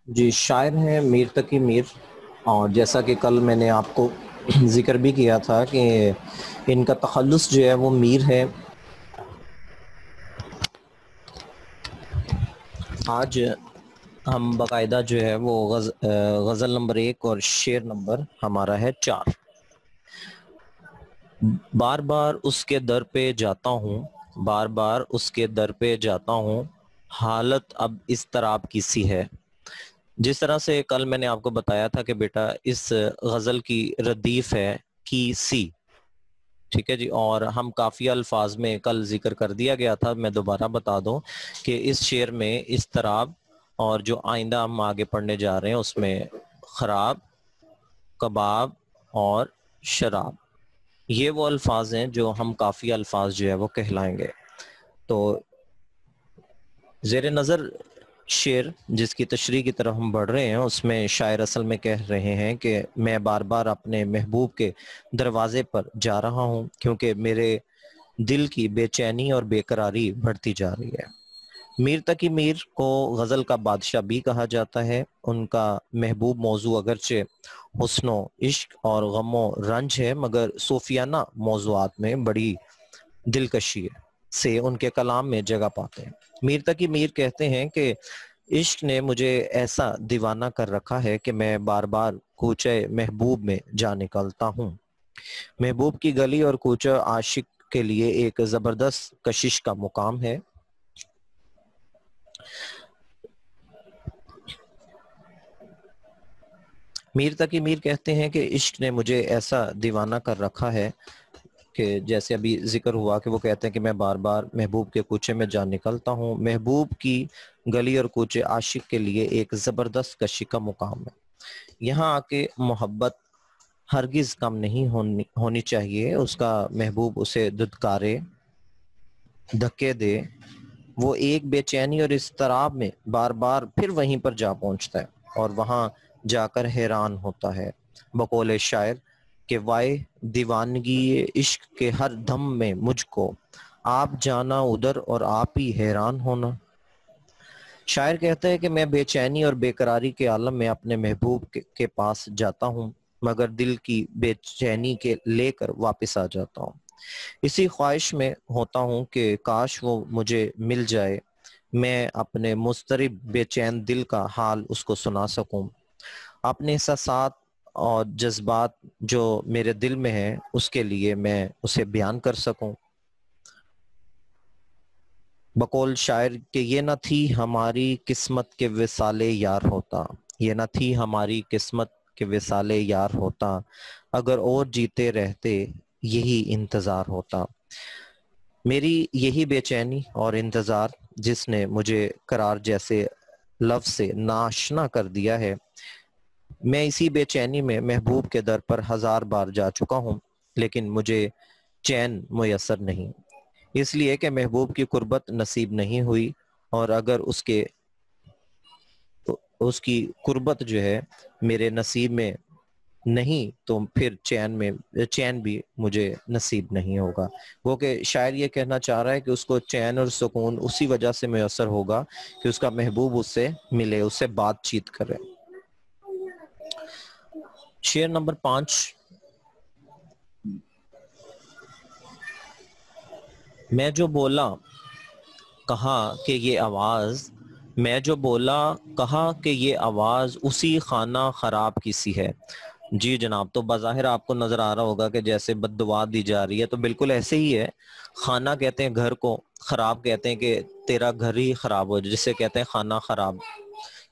جی، شاعر ہیں میر تقی میر، اور جیسا کہ کل میں نے آپ کو ذکر بھی کیا تھا کہ ان کا تخلص جو ہے وہ میر ہے۔ آج ہم باقاعدہ جو ہے وہ غزل نمبر 1 اور شعر نمبر ہمارا ہے 4۔ بار بار اس کے در پہ جاتا ہوں، بار بار اس کے در پہ جاتا ہوں، حالت اب اس طرح کی سی ہے۔ جس طرح سے کل میں نے آپ کو بتایا تھا کہ بیٹا اس غزل کی ردیف ہے کی سی، ٹھیک ہے جی، اور ہم کافی الفاظ میں کل ذکر کر دیا گیا تھا، میں دوبارہ بتا دوں کہ اس شعر میں اضطراب، اور جو آئندہ ہم آگے پڑھنے جا رہے ہیں اس میں خراب، کباب اور شراب، یہ وہ الفاظ ہیں جو ہم کافی الفاظ جو ہے وہ کہلائیں گے۔ تو زیر نظر شعر جس کی تشریح کی طرف ہم بڑھ رہے ہیں، اس میں شاعر اصل میں کہہ رہے ہیں کہ میں بار بار اپنے محبوب کے دروازے پر جا رہا ہوں کیونکہ میرے دل کی بے چینی اور بے قراری بڑھتی جا رہی ہے۔ میر تقی میر کو غزل کا بادشاہ بھی کہا جاتا ہے۔ ان کا محبوب موضوع اگرچہ حسن و عشق اور غم و رنج ہے، مگر صوفیانہ موضوعات میں بڑی دلکشی سے ان کے کلام میں جگہ پاتے ہیں۔ میر تقی میر کہتے ہیں کہ عشق نے مجھے ایسا دیوانہ کر رکھا ہے کہ میں بار بار کوچے محبوب میں جا نکلتا ہوں۔ محبوب کی گلی اور کوچہ عاشق کے لیے ایک زبردست کشش کا مقام ہے۔ میر تقی میر کہتے ہیں کہ عشق نے مجھے ایسا دیوانہ کر رکھا ہے کہ جیسے ابھی ذکر ہوا کہ وہ کہتے ہیں کہ میں بار بار محبوب کے کوچے میں جا نکلتا ہوں۔ محبوب کی گلی اور کوچے عاشق کے لیے ایک زبردست کشی کا مقام ہے۔ یہاں آ کے محبت ہرگز کم نہیں ہونی چاہیے، اس کا محبوب اسے دھتکارے، دھکے دے، وہ ایک بے چینی اور اضطراب میں بار بار پھر وہیں پر جا پہنچتا ہے اور وہاں جا کر حیران ہوتا ہے۔ بقول شاعر کہ وائے دیوانگی عشق کے ہر دم میں مجھ کو، آپ جانا ادھر اور آپ ہی حیران ہونا۔ شاعر کہتا ہے کہ میں بے چینی اور بے قراری کے عالم میں اپنے محبوب کے پاس جاتا ہوں، مگر دل کی بے چینی کے لے کر واپس آ جاتا ہوں۔ اسی خواہش میں ہوتا ہوں کہ کاش وہ مجھے مل جائے، میں اپنے مضطرب بے چین دل کا حال اس کو سنا سکوں، اپنے احساسات اور جذبات جو میرے دل میں ہیں اس کے لیے میں اسے بیان کر سکوں۔ بقول شاعر کہ یہ نہ تھی ہماری قسمت کے وصال یار ہوتا، یہ نہ تھی ہماری قسمت کے وصال یار ہوتا، اگر اور جیتے رہتے یہی انتظار ہوتا۔ میری یہی بے چینی اور انتظار جس نے مجھے قرار جیسے لفظ سے ناشنا کر دیا ہے، میں اسی بے چینی میں محبوب کے در پر 1000 بار جا چکا ہوں، لیکن مجھے چین میسر نہیں، اس لیے کہ محبوب کی قربت نصیب نہیں ہوئی، اور اگر اس کی قربت جو ہے میرے نصیب میں نہیں تو پھر چین بھی مجھے نصیب نہیں ہوگا۔ وہ کہ شاعر یہ کہنا چاہ رہا ہے کہ اس کو چین اور سکون اسی وجہ سے میسر ہوگا کہ اس کا محبوب اس سے ملے، اس سے بات چیت کرے۔ شعر نمبر 5۔ میں جو بولا کہا کہ یہ آواز، میں جو بولا کہا کہ یہ آواز اسی خانہ خراب کی سی ہے۔ جی جناب، تو بظاہر آپ کو نظر آ رہا ہوگا کہ جیسے بد دعا دی جا رہی ہے، تو بالکل ایسے ہی ہے۔ خانہ کہتے ہیں گھر کو، خراب کہتے ہیں کہ تیرا گھر ہی خراب ہو جائے، جسے کہتے ہیں خانہ خراب،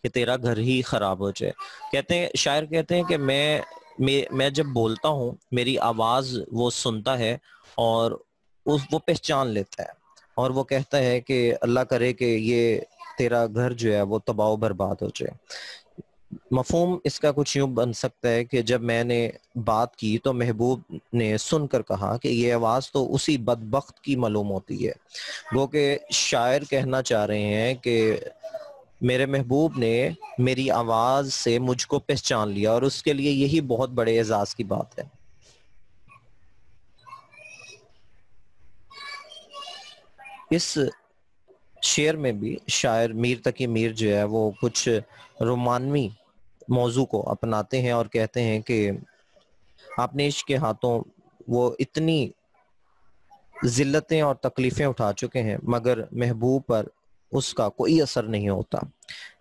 کہ تیرا گھر ہی خراب ہو جائے۔ کہتے ہیں شاعر کہتے ہیں کہ میں جب بولتا ہوں میری آواز وہ سنتا ہے اور وہ پہچان لیتا ہے، اور وہ کہتا ہے کہ اللہ کرے کہ یہ تیرا گھر جو ہے وہ تباہ و برباد ہو جائے۔ مفہوم اس کا کچھ یوں بن سکتا ہے کہ جب میں نے بات کی تو محبوب نے سن کر کہا کہ یہ آواز تو اسی بدبخت کی معلوم ہوتی ہے۔ وہ کہ شاعر کہنا چاہ رہے ہیں کہ میرے محبوب نے میری آواز سے مجھ کو پہچان لیا، اور اس کے لیے یہی بہت بڑے اعزاز کی بات ہے۔ اس شعر میں بھی شاعر میر تقی میر جو ہے وہ کچھ رومانوی موضوع کو اپناتے ہیں اور کہتے ہیں کہ آپ نے عشق کے ہاتھوں وہ اتنی ذلتیں اور تکلیفیں اٹھا چکے ہیں مگر محبوب پر اس کا کوئی اثر نہیں ہوتا۔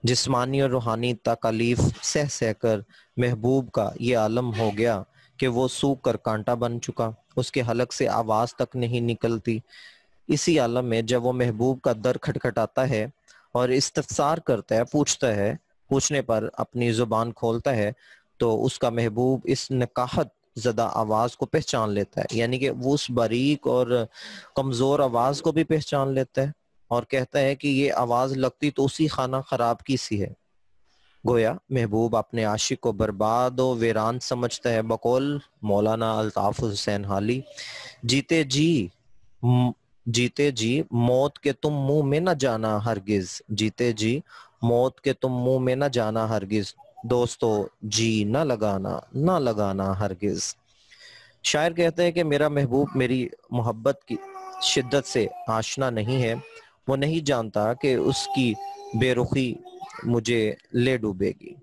جسمانی اور روحانی تکالیف سہ سہ کر محبوب کا یہ عالم ہو گیا کہ وہ سوکھ کر کانٹا بن چکا، اس کے حلق سے آواز تک نہیں نکلتی۔ اسی عالم میں جب وہ محبوب کا در کھٹکھٹاتا ہے اور استفسار کرتا ہے، پوچھنے پر اپنی زبان کھولتا ہے تو اس کا محبوب اس نکاحت زدہ آواز کو پہچان لیتا ہے، یعنی کہ وہ اس باریک اور کمزور آواز کو بھی پہچان لیتا ہے اور کہتا ہے کہ یہ آواز لگتی تو اسی خانہ خراب کی سی ہے۔ گویا محبوب اپنے عاشق کو برباد و ویران سمجھتا ہے۔ بقول مولانا الطاف حسین حالی، جیتے جی موت کے تم منہ میں نہ جانا ہرگز، جیتے جی موت کے تم منہ میں نہ جانا ہرگز، دوستو جی نہ لگانا ہرگز۔ شاعر کہتے ہیں کہ میرا محبوب میری محبت کی شدت سے آشنا نہیں ہے، وہ نہیں جانتا کہ اس کی بے رخی مجھے لے ڈوبے گی۔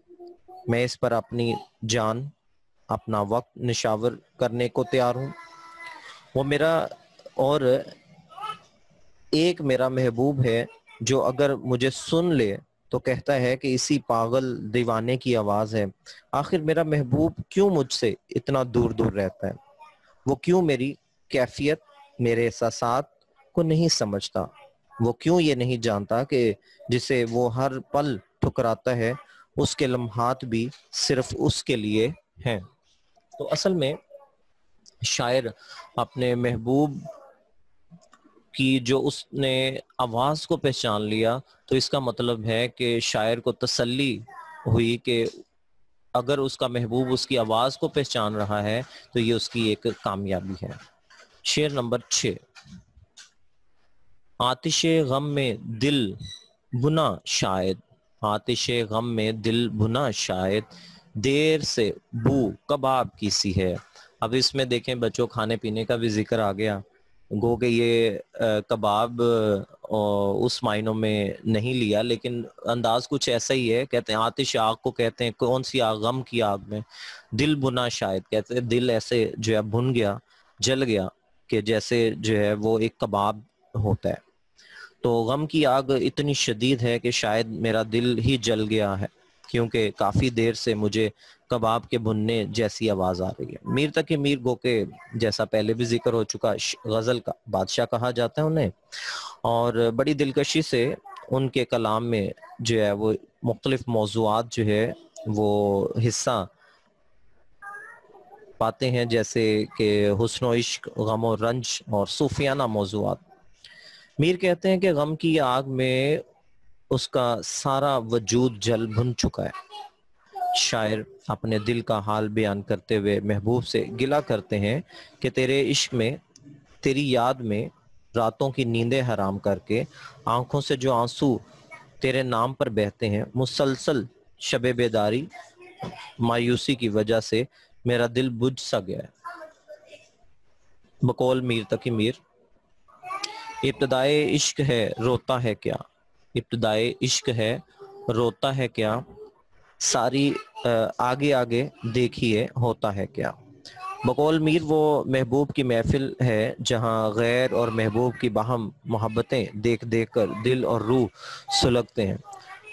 میں اس پر اپنی جان، اپنا وقت نشاور کرنے کو تیار ہوں۔ وہ میرا اور ایک میرا محبوب ہے جو اگر مجھے سن لے تو کہتا ہے کہ اسی پاگل دیوانے کی آواز ہے۔ آخر میرا محبوب کیوں مجھ سے اتنا دور دور رہتا ہے؟ وہ کیوں میری کیفیت، میرے احساسات کو نہیں سمجھتا؟ وہ کیوں یہ نہیں جانتا کہ جسے وہ ہر پل ٹھکراتا ہے اس کے لمحات بھی صرف اس کے لیے ہیں؟ تو اصل میں شاعر اپنے محبوب کی جو اس نے آواز کو پہچان لیا تو اس کا مطلب ہے کہ شاعر کو تسلی ہوئی کہ اگر اس کا محبوب اس کی آواز کو پہچان رہا ہے تو یہ اس کی ایک کامیابی ہے۔ شعر نمبر 6۔ آتش غم میں دل بنا شاید، آتش غم میں دل بنا شاید، دیر سے بو کباب کی سی ہے۔ اب اس میں دیکھیں بچوں کھانے پینے کا بھی ذکر آ گیا، گو کہ یہ کباب اس معنوں میں نہیں لیا لیکن انداز کچھ ایسا ہی ہے۔ کہتے ہیں آتش آگ کو کہتے ہیں، کون سی آگ؟ غم کی آگ میں۔ دل بنا شاید، کہتے ہیں دل ایسے جو ہے بھن گیا، جل گیا کہ جیسے جو ہے وہ ایک کباب ہوتا ہے۔ تو غم کی آگ اتنی شدید ہے کہ شاید میرا دل ہی جل گیا ہے کیونکہ کافی دیر سے مجھے کباب کے بھننے جیسی آواز آ رہی ہے۔ میر تقی میر گو کہ جیسا پہلے بھی ذکر ہو چکا غزل کا بادشاہ کہا جاتا ہے انہیں، اور بڑی دلکشی سے ان کے کلام میں جو ہے وہ مختلف موضوعات جو ہے وہ حصہ پاتے ہیں، جیسے کہ حسن و عشق، غم و رنج اور صوفیانہ موضوعات۔ میر کہتے ہیں کہ غم کی آگ میں اس کا سارا وجود جل بھن چکا ہے۔ شاعر اپنے دل کا حال بیان کرتے ہوئے محبوب سے گلہ کرتے ہیں کہ تیرے عشق میں، تیری یاد میں راتوں کی نیندیں حرام کر کے آنکھوں سے جو آنسو تیرے نام پر بہتے ہیں، مسلسل شب بیداری مایوسی کی وجہ سے میرا دل بجھ سا گیا ہے۔ بقول میر تقی میر، ابتدائے عشق ہے روتا ہے کیا، ابتدائے عشق ہے روتا ہے کیا، ساری آگے آگے دیکھیے ہوتا ہے کیا۔ بقول میر وہ محبوب کی محفل ہے جہاں غیر اور محبوب کی باہم محبتیں دیکھ دیکھ کر دل اور روح سلگتے ہیں۔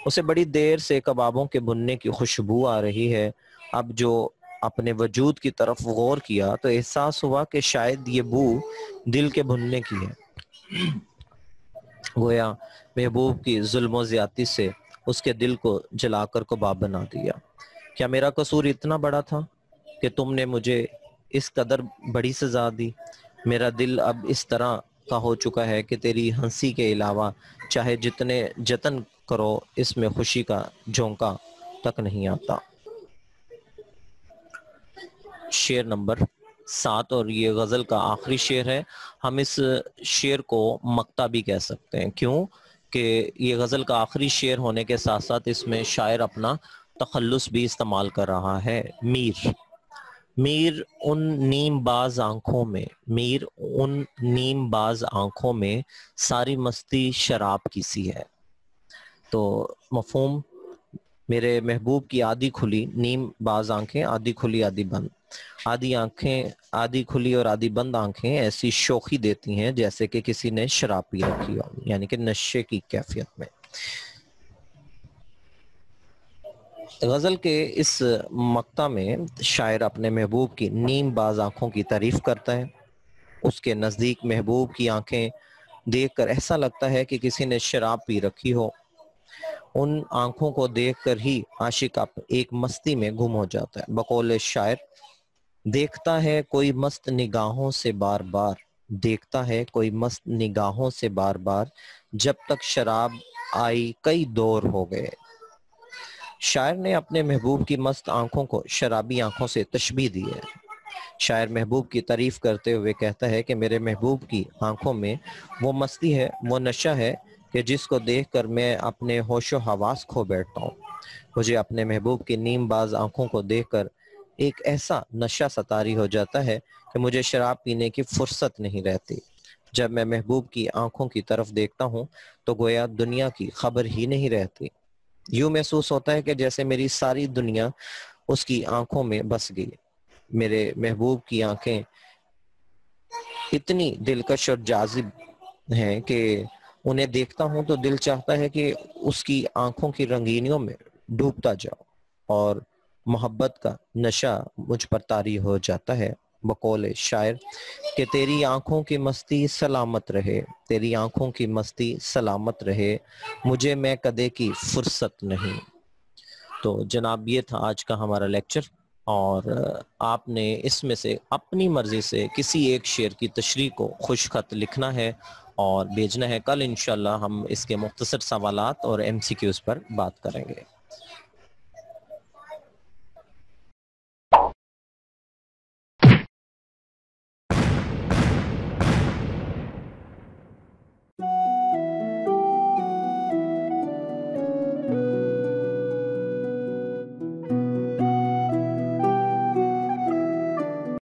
اسے بڑی دیر سے کبابوں کے بننے کی خوشبو آ رہی ہے۔ اب جو اپنے وجود کی طرف غور کیا تو احساس ہوا کہ شاید یہ بو دل کے بھننے کی ہے۔ گویا محبوب کی ظلم و زیادتی سے اس کے دل کو جلا کر کباب بنا دیا۔ کیا میرا قصور اتنا بڑا تھا کہ تم نے مجھے اس قدر بڑی سزا دی؟ میرا دل اب اس طرح کا ہو چکا ہے کہ تیری ہنسی کے علاوہ چاہے جتنے جتن کرو اس میں خوشی کا جھونکا تک نہیں آتا۔ شعر نمبر 7 اور یہ غزل کا آخری شعر ہے۔ ہم اس شعر کو مقطع بھی کہہ سکتے ہیں، کیوں کہ یہ غزل کا آخری شعر ہونے کے ساتھ ساتھ اس میں شاعر اپنا تخلص بھی استعمال کر رہا ہے۔ میر میر ان نیم باز آنکھوں میں، میر ان نیم باز آنکھوں میں ساری مستی شراب کی سی ہے۔ تو مفہوم، میرے محبوب کی آدھی کھلی نیم باز آنکھیں، آدھی کھلی آدھی بند، آدھی آنکھیں، آدھی کھلی اور آدھی بند آنکھیں ایسی شوخی دیتی ہیں جیسے کہ کسی نے شراب پی رکھی ہو، یعنی کہ نشے کی کیفیت میں۔ غزل کے اس مقطع میں شاعر اپنے محبوب کی نیم باز آنکھوں کی تعریف کرتا ہے۔ اس کے نزدیک محبوب کی آنکھیں دیکھ کر ایسا لگتا ہے کہ کسی نے شراب پی رکھی ہو۔ ان آنکھوں کو دیکھ کر ہی عاشق ایک مستی میں گم ہو جاتا ہے۔ بقول شاعر، دیکھتا ہے کوئی مست نگاہوں سے بار بار، دیکھتا ہے کوئی مست نگاہوں سے بار بار، جب تک شراب آئی کئی دور ہو گئے۔ شاعر نے اپنے محبوب کی مست آنکھوں کو شرابی آنکھوں سے تشبیہ دی ہے۔ شاعر محبوب کی تعریف کرتے ہوئے کہتا ہے کہ میرے محبوب کی آنکھوں میں وہ مستی ہے، وہ نشہ ہے کہ جس کو دیکھ کر میں اپنے ہوش و حواس کھو بیٹھتا ہوں۔ مجھے اپنے محبوب کی نیم باز آنکھوں کو دیکھ کر ایک ایسا نشہ سطاری ہو جاتا ہے کہ مجھے شراب پینے کی فرصت نہیں رہتی۔ جب میں محبوب کی آنکھوں کی طرف دیکھتا ہوں تو گویا دنیا کی خبر ہی نہیں رہتی۔ یوں محسوس ہوتا ہے کہ جیسے میری ساری دنیا اس کی آنکھوں میں بس گئی۔ میرے محبوب کی آنکھیں اتنی دلکش اور جاذب ہیں کہ انہیں دیکھتا ہوں تو دل چاہتا ہے کہ اس کی آنکھوں کی رنگینیوں میں ڈوبتا جاؤ اور محبت کا نشہ مجھ پر طاری ہو جاتا ہے۔ بقول شاعر کہ تیری آنکھوں کی مستی سلامت رہے، تیری آنکھوں کی مستی سلامت رہے، مجھے میں کدے کی فرصت نہیں۔ تو جناب یہ تھا آج کا ہمارا لیکچر، اور آپ نے اس میں سے اپنی مرضی سے کسی ایک شعر کی تشریح کو خوش خط لکھنا ہے اور بھیجنا ہے۔ کل انشاءاللہ ہم اس کے مختصر سوالات اور ایم سی کیوز پر بات کریں گے۔